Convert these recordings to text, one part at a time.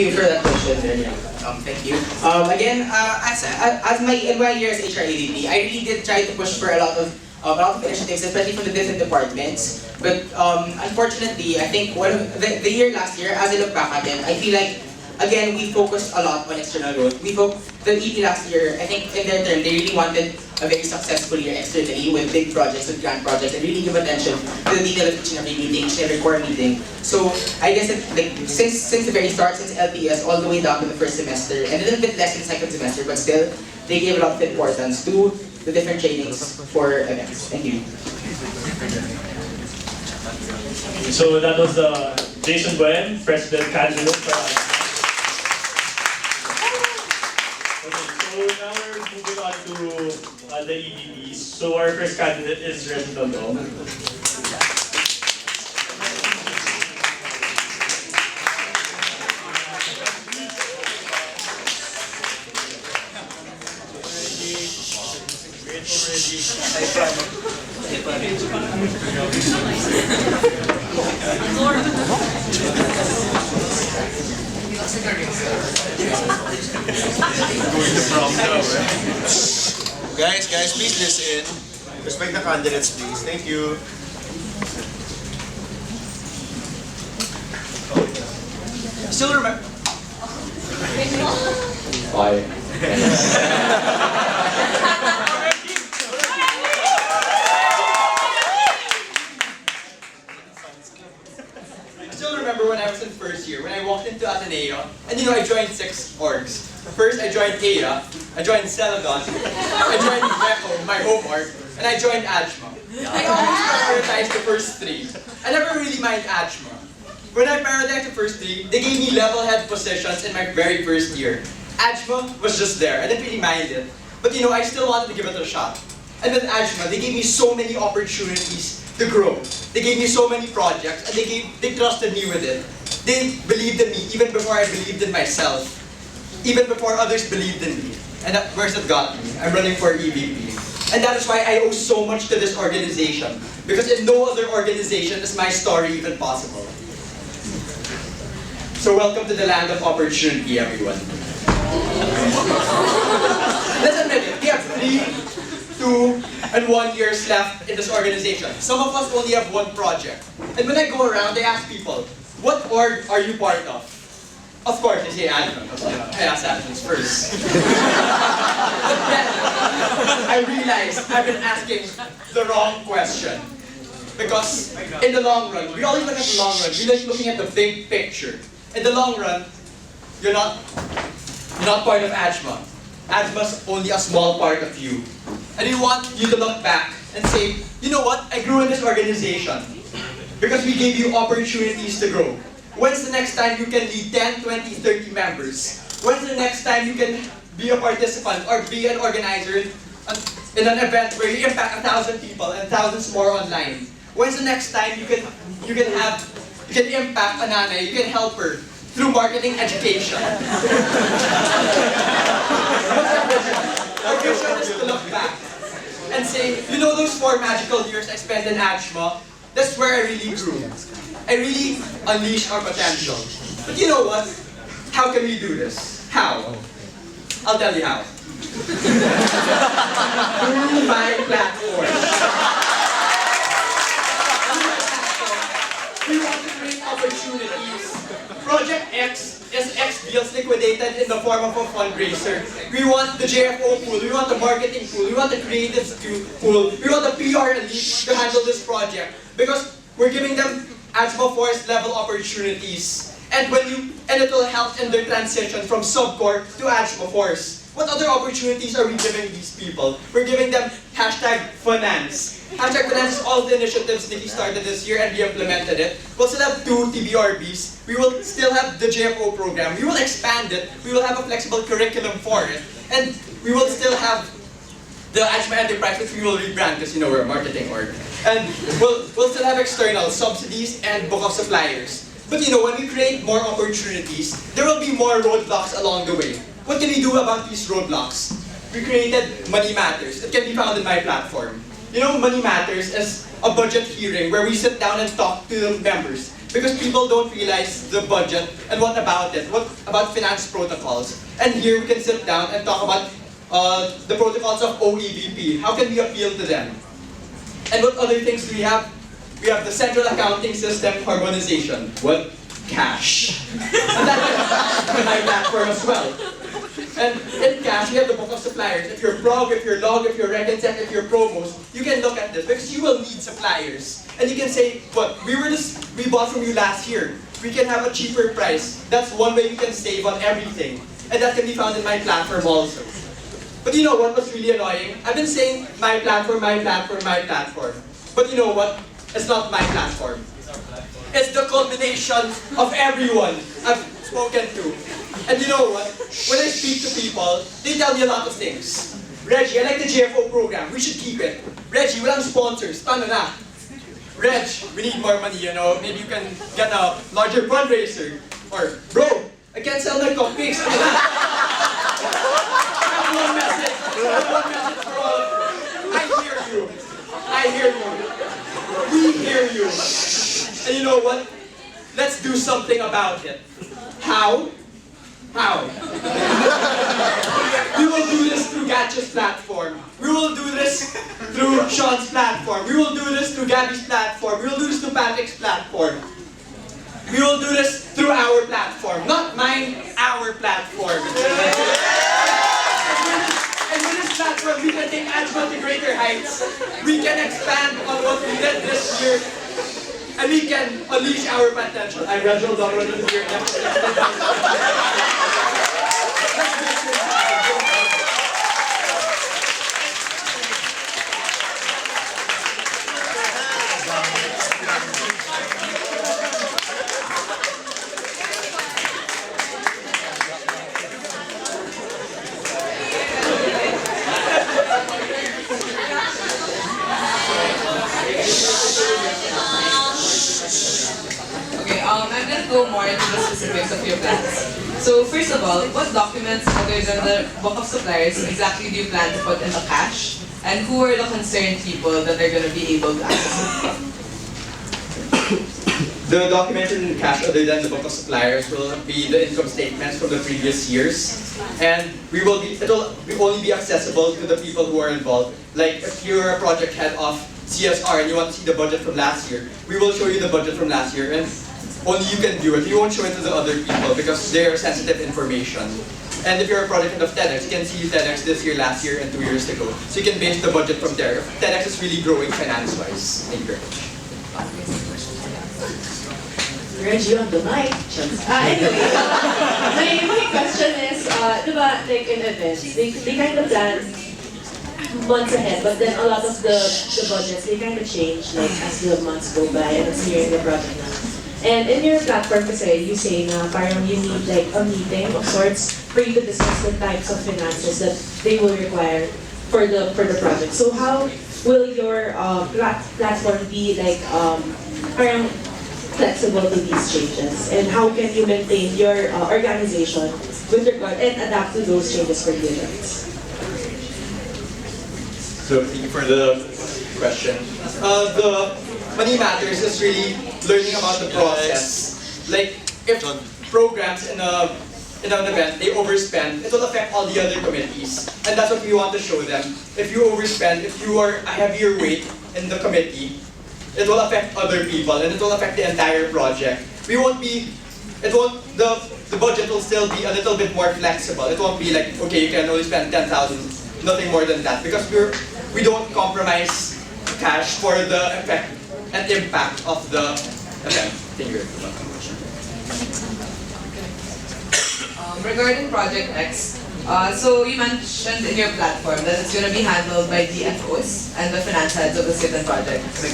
you for that question, Daniel. Thank you. Again, as in my year as HR AVP, I really did try to push for a lot of initiatives, especially from the different departments. But unfortunately, I think the year last year, as I look back at it, I feel like again we focused a lot on external growth. The EP last year, I think in their term, they really wanted a very successful year externally with big projects, with grand projects, and really give attention to the detail of each and every meeting, each and every core meeting. So I guess since the very start, since LPS all the way down to the first semester, and a little bit less in the second semester, but still, they gave a lot of importance to the different trainings for events. Thank you. So that was Jason Buen, President candidate for So now we're moving on to the EVPs. So our first candidate is Reginald Ong. Guys, please listen. Respect the candidates, please. Thank you. Still remember. I still remember when I was in first year, when I walked into Ateneo, and I joined 6 orgs. First, I joined EA, I joined Celadon, I joined Greco, my home org, and I joined AJMA. I always prioritized the first 3. I never really mind AJMA. When I prioritized the first 3, they gave me level head positions in my very first year. AJMA was just there, I didn't really mind it. But I still wanted to give it a shot. And with AJMA, they gave me so many opportunities to grow. They gave me so many projects, and they trusted me with it. They believed in me even before I believed in myself. Even before others believed in me. And where's it got me? I'm running for EVP. And that is why I owe so much to this organization. Because in no other organization is my story even possible. So welcome to the land of opportunity, everyone. Let's admit it, we have 3, 2, and 1 years left in this organization. Some of us only have 1 project. And when I go around, I ask people, what org are you part of? Of course, they say admin. I ask admins first. But then, I realized I've been asking the wrong question. Because in the long run, we always look at the long run. We like looking at the big picture. In the long run, you're not part of AJMA. AJMA's only a small part of you. And we want you to look back and say, you know what? I grew in this organization because we gave you opportunities to grow. When's the next time you can lead 10, 20, 30 members? When's the next time you can be a participant or be an organizer in an event where you impact 1,000 people and thousands more online? When's the next time you can impact a nanay, you can help her through marketing education? Our vision is to look back and say, those 4 magical years I spent in AJMA, that's where I really grew. I really unleashed our potential. But you know what? How can we do this? How? I'll tell you how. Through my platform. We want to create opportunities. Project X is X deals liquidated in the form of a fundraiser. We want the JFO pool, we want the marketing pool, we want the creative pool, we want the PR elite to handle this project. Because we're giving them AJMA Force level opportunities. And it will help in their transition from subcore to AJMA Force. What other opportunities are we giving these people? We're giving them #finance. #finance is all the initiatives Nikki started this year and we implemented it. We'll still have 2 TBRBs. We will still have the JFO program. We will expand it. We will have a flexible curriculum for it. And we will still have the AJMA Enterprise, which we will rebrand because we're a marketing org. And we'll still have external subsidies and book of suppliers. But when we create more opportunities, there will be more roadblocks along the way. What can we do about these roadblocks? We created Money Matters. It can be found in my platform. Money Matters is a budget hearing where we sit down and talk to the members. because people don't realize the budget and what about it, what about finance protocols. And here we can sit down and talk about the protocols of OEVP. How can we appeal to them? And what other things do we have? We have the Central Accounting System Harmonization. What? Cash. And that's my platform as well. And in Cash, we have the book of suppliers. If you're Prog, if you're Log, if you're Reconcet, if you're Promos, you can look at this because you will need suppliers. And you can say, what, we bought from you last year. We can have a cheaper price. That's one way we can save on everything. And that can be found in my platform also. But you know what was really annoying? I've been saying my platform, my platform, my platform. But you know what? It's not my platform. It's the culmination of everyone I've spoken to. And you know what? When I speak to people, they tell me a lot of things. Reggie, I like the JFO program. We should keep it. Reggie, walang sponsors. Paano na? Reg, we need more money, you know. Maybe you can get a larger fundraiser. Or, bro, I can't sell my cupcakes. I have one message. I have one message for all of you. I hear you. I hear you. We hear you. And you know what? Let's do something about it. How? How? We will do this through Gatcha's platform. We will do this through Sean's platform. We will do this through Gabby's platform. We will do this through Patrick's platform. We will do this through our platform. Not mine, our platform. And with this platform, we can take Agile to greater heights. We can expand on what we did this year. And we can unleash our potential. I'm Reginald Domron here. I'm gonna go more into the specifics of your plans. So first of all, what documents other than the book of suppliers exactly do you plan to put in the cash? And who are the concerned people that are gonna be able to access it? The documents in Cash other than the book of suppliers will be the income statements from the previous years. And it will only be accessible to the people who are involved. Like if you're a project head of CSR and you want to see the budget from last year, we will show you the budget from last year and only you can view it. We won't show it to the other people because they're sensitive information. And if you're a project head of TEDx, you can see TEDx this year, last year, and 2 years ago. So you can base the budget from there. TEDx is really growing finance-wise. Thank you very much. Reggie on the mic. Anyway, my question is, diba, like in events, they kind of plan months ahead, but then a lot of the budgets, they kind of change like as the months go by and it's nearing the project now. And in your platform kasi, you say na parang you need like a meeting of sorts for you to discuss the types of finances that they will require for the project. So how will your platform be like parang flexible to these changes? And how can you maintain your organization with regard and adapt to those changes for the events? So thank you for the question. The Money Matters is really learning about the process. Like if programs in an event they overspend, it will affect all the other committees, and that's what we want to show them. If you overspend, if you are a heavier weight in the committee, it will affect other people and it will affect the entire project. The budget will still be a little bit more flexible. It won't be like, okay, you can only spend 10,000, nothing more than that, because we don't compromise cash for the effect and impact of the event. Thank you very much. Regarding Project X, so you mentioned in your platform that it's going to be handled by DFOs and the finance heads of the certain projects.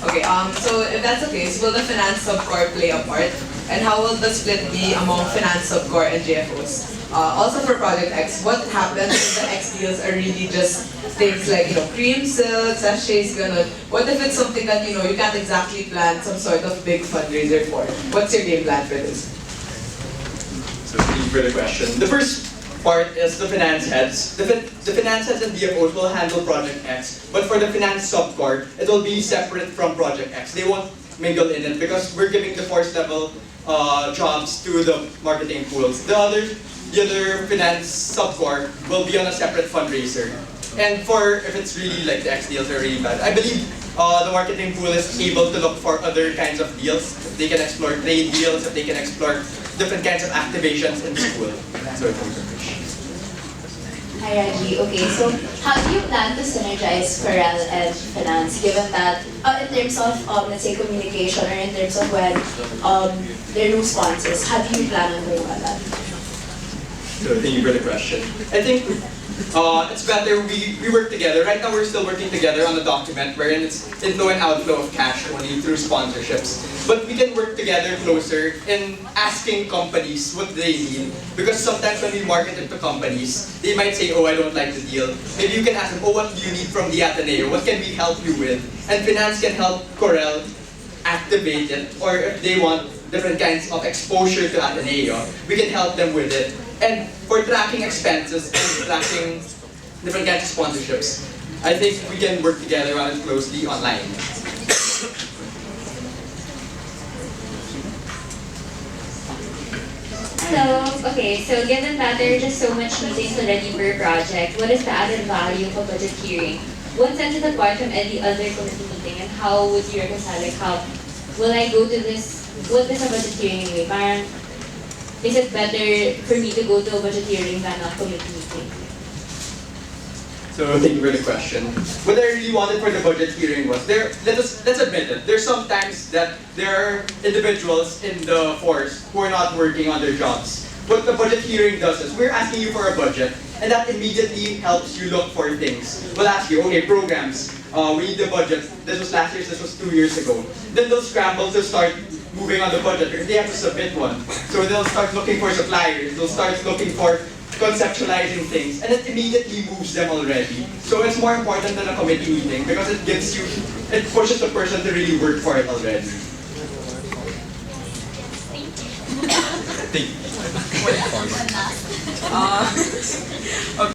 Okay, so if that's the case, will the finance subcore play a part? And how will the split be among finance subcore and JFOs? Also for Project X, what happens if the X deals are really just things like, cream silk, sachets, ganun? What if it's something that, you can't exactly plan some sort of big fundraiser for? What's your game plan for this? So thank you for the question. The first part is the finance heads. The finance heads and DFOs will handle Project X, but for the finance subcore, it will be separate from Project X. They won't mingle in it because we're giving the force level jobs to the marketing pools. The other finance subcore will be on a separate fundraiser. And for if it's really like the X deals are really bad, I believe the marketing pool is able to look for other kinds of deals. If they can explore trade deals, if they can explore different kinds of activations in school. So it's Hi Raji. Okay, so how do you plan to synergize Corel and Finance given that in terms of let's say communication or in terms of when there are no sponsors, how do you plan on doing all that? So thank you for the question. I think it's better we work together. Right now we're still working together on a document wherein it's inflow and outflow of cash only through sponsorships. But we can work together closer in asking companies what they need. Because sometimes when we market it to companies, they might say, oh, I don't like the deal. Maybe you can ask them, oh, what do you need from the Ateneo? What can we help you with? And Finance can help Corel activate it. Or if they want different kinds of exposure to Ateneo, we can help them with it. And for tracking expenses and tracking different kinds of sponsorships, I think we can work together on it closely online. Hello. Okay, so given that there are just so much meetings already per project, what is the added value of a budget hearing? What sets it apart from any other committee meeting, and how would you reconcile it? How will I go to this? What is a budget hearing anyway? Parang, is it better for me to go to a budget hearing than a committee meeting? So thank you for the question. What I really wanted for the budget hearing was let's admit it. There's sometimes that there are individuals in the force who are not working on their jobs. What the budget hearing does is we're asking you for a budget, and that immediately helps you look for things. We'll ask you, okay, programs. We need the budget. This was last year. This was 2 years ago. Then they'll scramble to start moving on the budget because they have to submit one. So they'll start looking for suppliers. They'll start looking for conceptualizing things, and it immediately moves them already. So it's more important than a committee meeting because it pushes the person to really work for it already. Thank you.